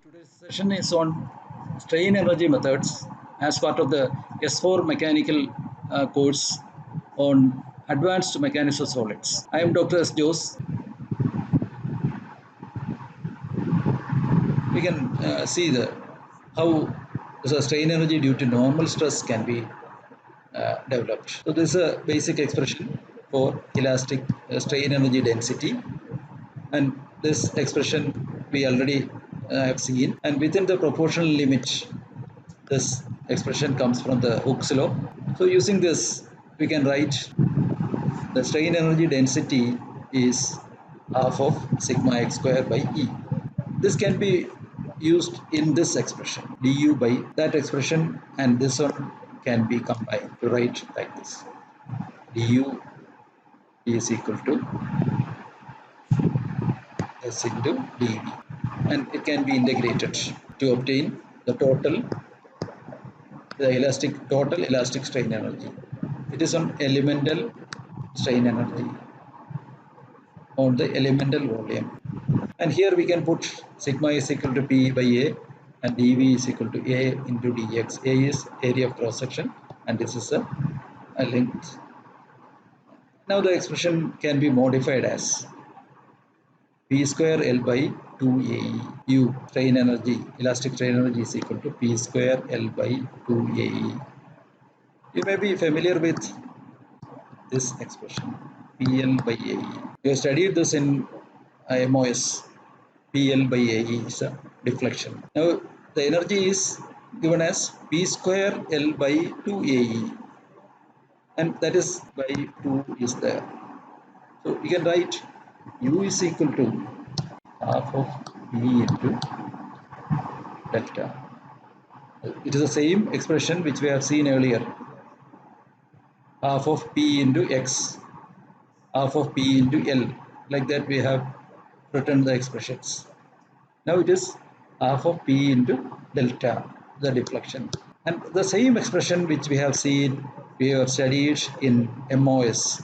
Today's session is on strain energy methods as part of the S4 mechanical course on advanced mechanics of solids. I am Dr. S. Jose. We can see how the strain energy due to normal stress can be developed. So this is a basic expression for elastic strain energy density, and this expression we already have seen, and within the proportional limit this expression comes from the Hooke's law. So using this we can write the strain energy density is half of sigma x square by E. This can be used in this expression du by that expression, and this one can be combined to write like this: du is equal to s into dv, and it can be integrated to obtain the total elastic strain energy. It is on elemental strain energy on the elemental volume, and here we can put sigma is equal to p by a, and dv is equal to a into dx. A is area of cross section, and this is a length. Now the expression can be modified as p square L by 2ae. U, strain energy, elastic strain energy is equal to p square L by 2ae. You may be familiar with this expression, PL by AE. You have studied this in MOS. PL by AE is a deflection. Now the energy is given as P square L by 2AE, and that is by 2 is there. So we can write U is equal to half of P into delta. It is the same expression which we have seen earlier. Half of P into X, half of P into L. Like that we have written the expressions. Now it is half of P into delta, the deflection. And the same expression which we have seen, we have studied in MOS.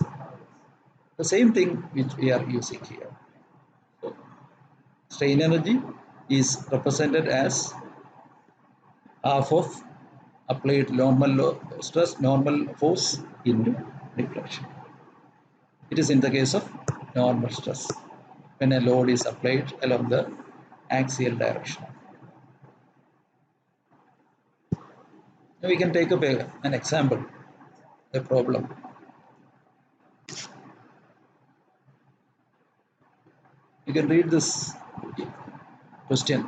The same thing which we are using here. So, strain energy is represented as half of applied normal stress, normal force into deflection. It is in the case of normal stress when a load is applied along the axial direction. Now we can take up an example, a problem. You can read this question.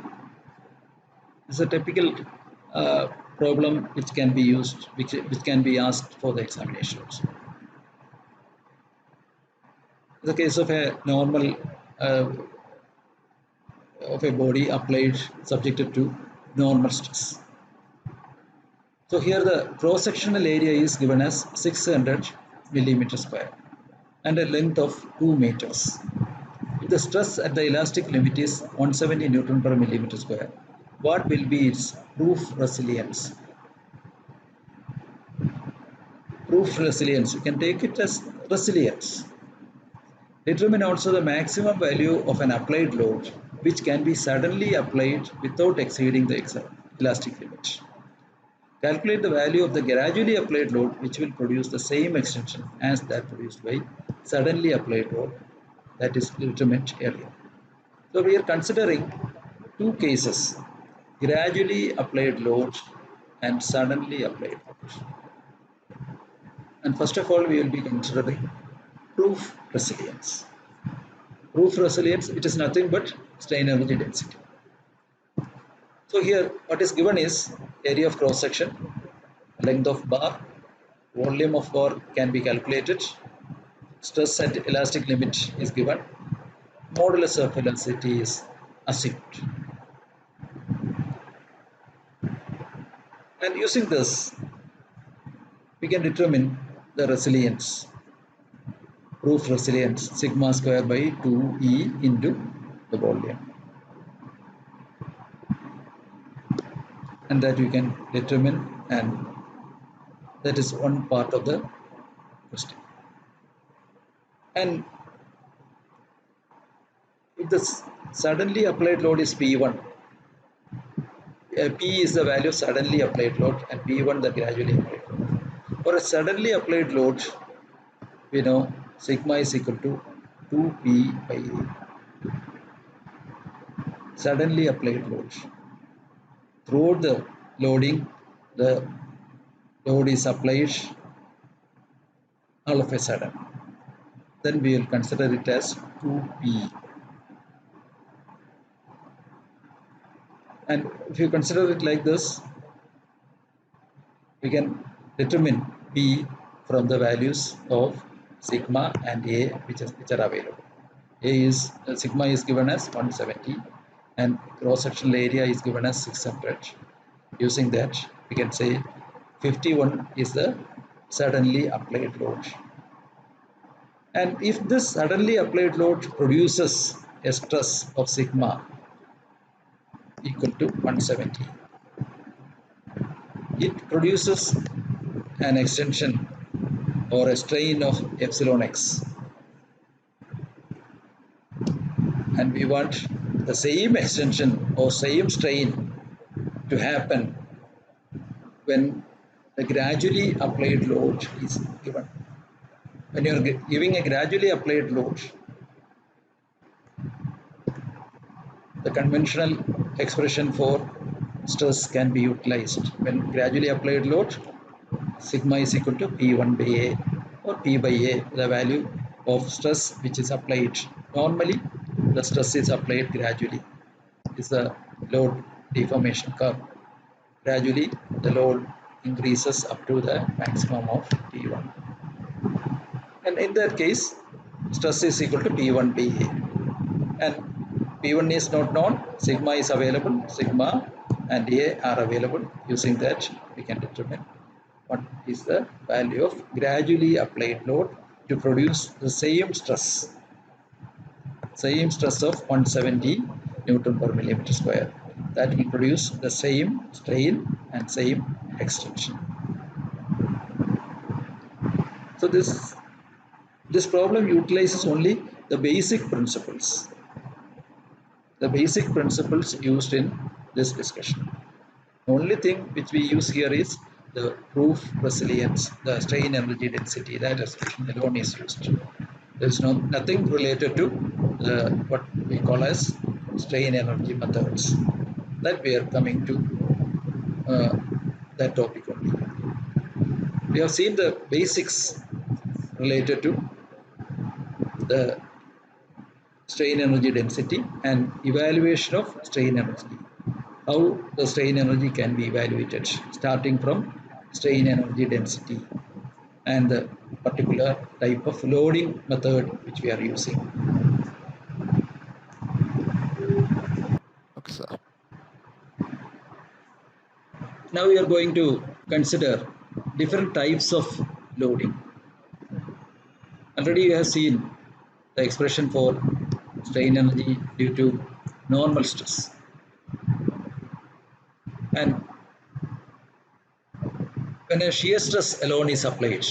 This is a typical problem which can be used, which can be asked for the examinations. In the case of a normal of a body applied subjected to normal stress. So here the cross-sectional area is given as 600 millimeter square and a length of 2 meters. If the stress at the elastic limit is 170 Newton per millimeter square, what will be its proof resilience? Proof resilience, you can take it as resilience. Determine also the maximum value of an applied load which can be suddenly applied without exceeding the elastic limit. Calculate the value of the gradually applied load which will produce the same extension as that produced by suddenly applied load that is determined earlier. So we are considering two cases: gradually applied load and suddenly applied load. And first of all, we will be considering proof resilience. Proof resilience, it is nothing but strain energy density. So here what is given is area of cross section, length of bar, volume of bar can be calculated, stress at elastic limit is given, modulus of velocity is assumed. And using this we can determine the resilience. Proof resilience, sigma square by 2E into the volume, and that you can determine, and that is one part of the question. And if the suddenly applied load is P1, P is the value of suddenly applied load and P1 the gradually applied load. For a suddenly applied load, we know sigma is equal to 2P by A. Suddenly applied load. Throughout the loading, the load is applied all of a sudden. Then we will consider it as 2P. And if you consider it like this, we can determine P from the values of sigma and A which are available. A is sigma is given as 170 and cross sectional area is given as 600. Using that, we can say 51 is the suddenly applied load. And if this suddenly applied load produces a stress of sigma equal to 170, it produces an extension or a strain of epsilon x, and we want the same extension or same strain to happen when the gradually applied load is given. When you are giving a gradually applied load, the conventional expression for stress can be utilized. When gradually applied load, sigma is equal to P1 by A or P by A, the value of stress which is applied. Normally, the stress is applied gradually. Is the load deformation curve. Gradually, the load increases up to the maximum of P1. And in that case, stress is equal to P1 by A. And P1 is not known, sigma is available, sigma and A are available. Using that, we can determine what is the value of gradually applied load to produce the same stress of 170 Newton per millimeter square. That will produce the same strain and same extension. So this problem utilizes only the basic principles. The basic principles used in this discussion. The only thing which we use here is the proof resilience, the strain energy density, that expression alone is used. There is nothing related to what we call as strain energy methods. That we are coming to that topic only. We have seen the basics related to the strain energy density and evaluation of strain energy. How the strain energy can be evaluated, starting from strain energy density and the particular type of loading method which we are using. Okay, sir. Now we are going to consider different types of loading. Already you have seen the expression for strain energy due to normal stress. And when a shear stress alone is applied,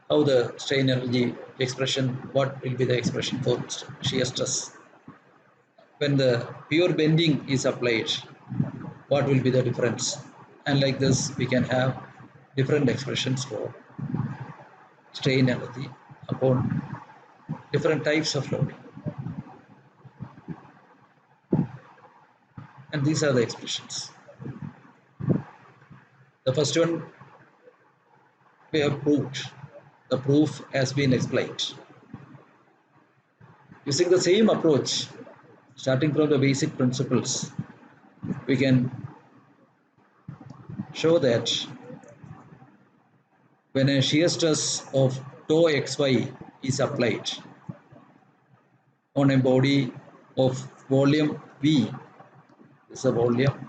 how the strain energy expression, what will be the expression for shear stress? When the pure bending is applied, what will be the difference? And like this, we can have different expressions for strain energy upon different types of loading. And these are the expressions. The first one we have proved. The proof has been explained. Using the same approach, starting from the basic principles, we can show that when a shear stress of tau xy is applied on a body of volume V, this is a volume,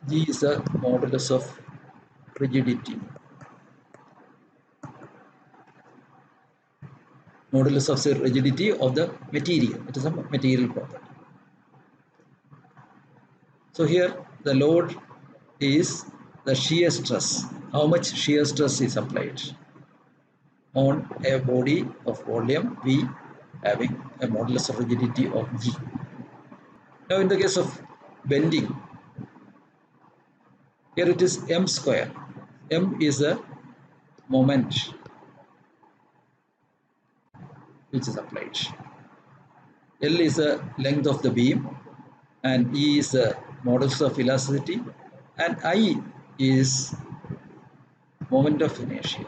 G is the modulus of rigidity. Modulus of the rigidity of the material. It is a material property. So here the load is the shear stress. How much shear stress is applied on a body of volume V having a modulus of rigidity of G. Now in the case of bending, here it is m square. M is the moment which is applied. L is the length of the beam, and E is the modulus of elasticity, and I is moment of inertia.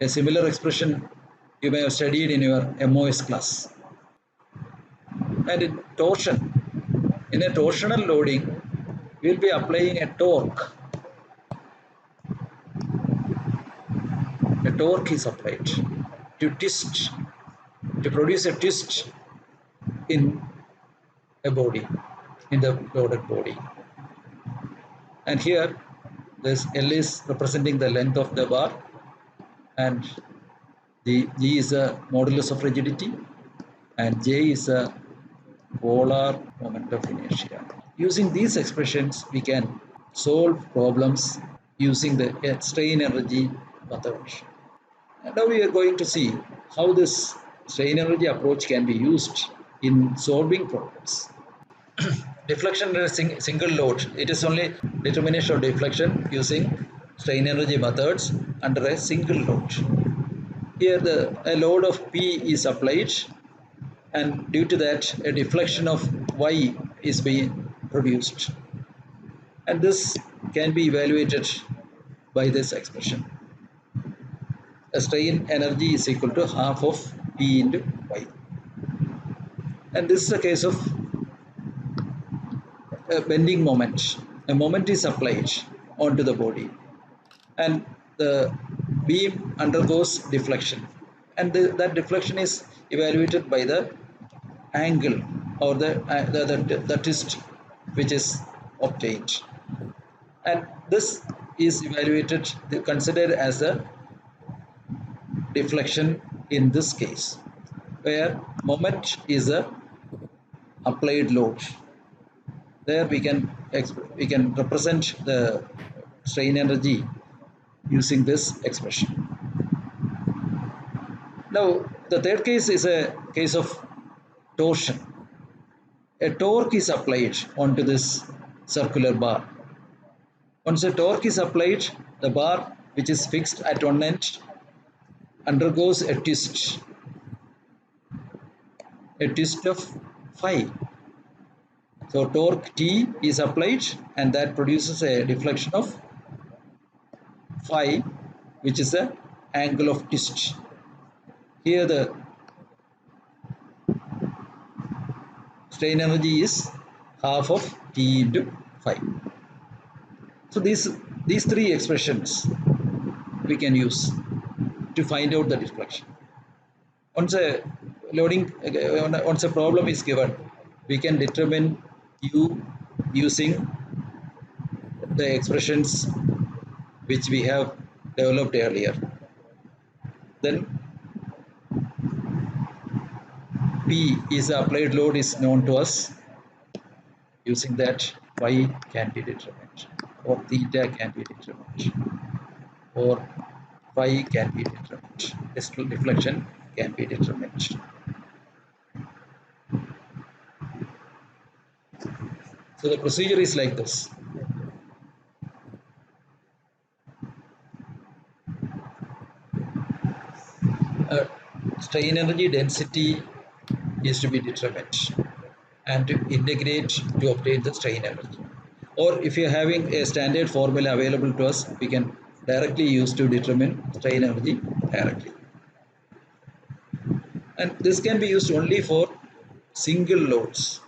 A similar expression you may have studied in your MOS class. And in torsion, in a torsional loading, we will be applying a torque. A torque is applied to twist, to produce a twist in a body, in the loaded body. And here, this L is representing the length of the bar, and the G is a modulus of rigidity, and J is a polar moment of inertia. Using these expressions, we can solve problems using the strain energy method. And now we are going to see how this strain energy approach can be used in solving problems. Deflection under a single load. It is only determination of deflection using strain energy methods under a single load. Here a load of P is applied, and due to that a deflection of Y is being produced. And this can be evaluated by this expression. A strain energy is equal to half of P into Y. And this is a case of a bending moment. A moment is applied onto the body, and the beam undergoes deflection, and that deflection is evaluated by the angle or the twist which is obtained, and this is evaluated, considered as a deflection in this case, where moment is a applied load. There we can represent the strain energy using this expression. Now the third case is a case of torsion. A torque is applied onto this circular bar. Once a torque is applied, the bar which is fixed at one end undergoes a twist of phi. So torque T is applied, and that produces a deflection of phi, which is the angle of twist. Here the strain energy is half of T into phi. So these three expressions we can use to find out the deflection. Once a problem is given, we can determine U using the expressions which we have developed earlier. Then P is the applied load is known to us. Using that, Y can be determined, or theta can be determined, or phi can be determined. This deflection can be determined. So the procedure is like this. Strain energy density is to be determined and to integrate to obtain the strain energy. Or if you are having a standard formula available to us, we can directly use to determine strain energy directly. And this can be used only for single loads.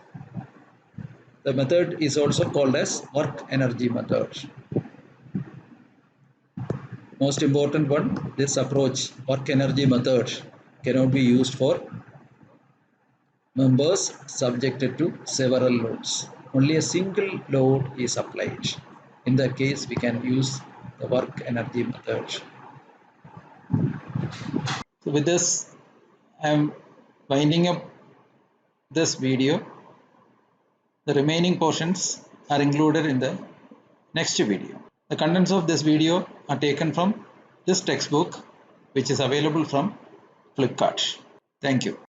The method is also called as work energy method. Most important one, this approach, work energy method, cannot be used for members subjected to several loads. Only a single load is applied. In that case, we can use the work energy method. So with this, I am winding up this video. The remaining portions are included in the next video. The contents of this video are taken from this textbook, which is available from Flipkart. Thank you.